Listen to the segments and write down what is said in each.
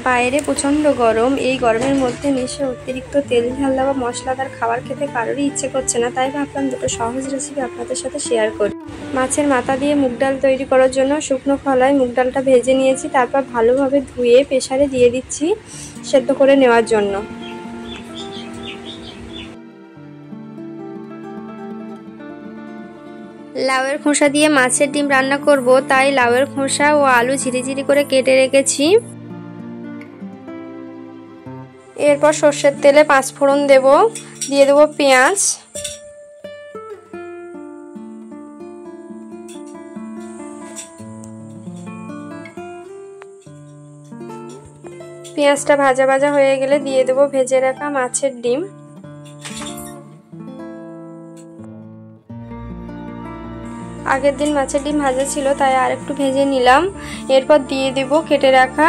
বাইরে প্রচণ্ড গরম। এই গরমের মধ্যে নিশ্চয় অতিরিক্ত তেল ঝাল বা মশলাদার খাবার খেতে কারোরই ইচ্ছে করছে না, তাই ভাবলাম দুটো সহজ রেসিপি আপনাদের সাথে শেয়ার করি। মাছের মাথা দিয়ে মুগ ডাল তৈরি করার জন্য শুকনো খোলায় মুগ ডালটা ভেজে নিয়েছি, তারপর ভালোভাবে ধুয়ে প্রেসারে দিয়ে দিচ্ছি সেদ্ধ করে নেওয়ার জন্য। লাউয়ের খোসা দিয়ে মাছের ডিম রান্না করব, তাই লাউয়ের খোসা ও আলু ঝিরিঝিরি করে কেটে রেখেছি। এরপর সর্ষের তেলে 5 ফোড়ন দেব, দিয়ে দেব পেঁয়াজ, পেঁয়াজটা ভাজা ভাজা হয়ে গেলে দিয়ে দেব ভেজে রাখা মাছের ডিম। আগের দিন মাছের ডিম ভাজা ছিল, তাই আর একটু ভেজে নিলাম। এরপর দিয়ে দেব কেটে রাখা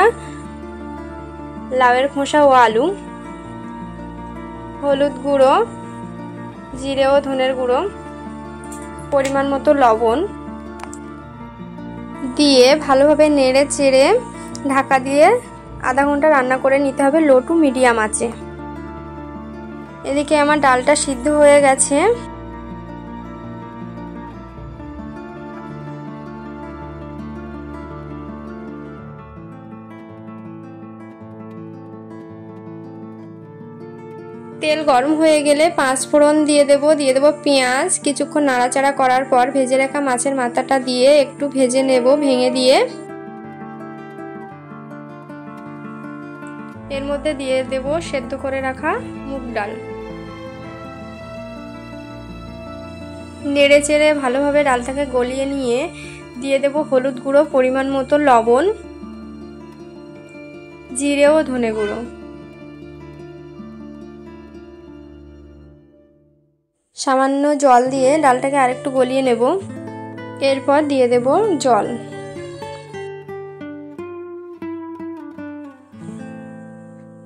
লাউয়ের খোসা ও আলু, হলুদ গুঁড়ো, জিরে ও ধনের গুঁড়ো, পরিমাণ মতো লবণ দিয়ে ভালোভাবে নেড়ে চেড়ে ঢাকা দিয়ে আধা ঘন্টা রান্না করে নিতে হবে লো টু মিডিয়াম আঁচে। এদিকে আমার ডালটা সিদ্ধ হয়ে গেছে। তেল গরম হয়ে গেলে 5 ফোড়ন দিয়ে দেব পেঁয়াজ। কিছুক্ষণ নাড়াচাড়া করার পর ভেজে রাখা মাছের মাথাটা দিয়ে একটু ভেজে নেব ভেঙে দিয়ে। এর মধ্যে দিয়ে দেব সেদ্ধ করে রাখা মুগ ডাল। নেড়ে চেড়ে ভালোভাবে ডালটাকে গলিয়ে নিয়ে দিয়ে দেব হলুদ গুঁড়ো, পরিমাণ মতো লবণ, জিরে ও ধনে গুঁড়ো। সামান্য জল দিয়ে ডালটাকে আরেকটু গলিয়ে নেব। এরপর দিয়ে দেব জল।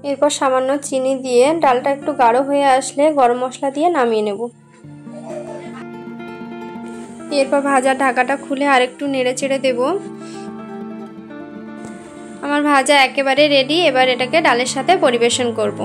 এরপর সামান্য চিনি দিয়ে ডালটা একটু গাঢ় হয়ে আসলে গরম মশলা দিয়ে নামিয়ে নেব। এরপর ভাজা ঢাকাটা খুলে আরেকটু নেড়ে চেড়ে দেব। আমার ভাজা একেবারে রেডি। এবার এটাকে ডালের সাথে পরিবেশন করব।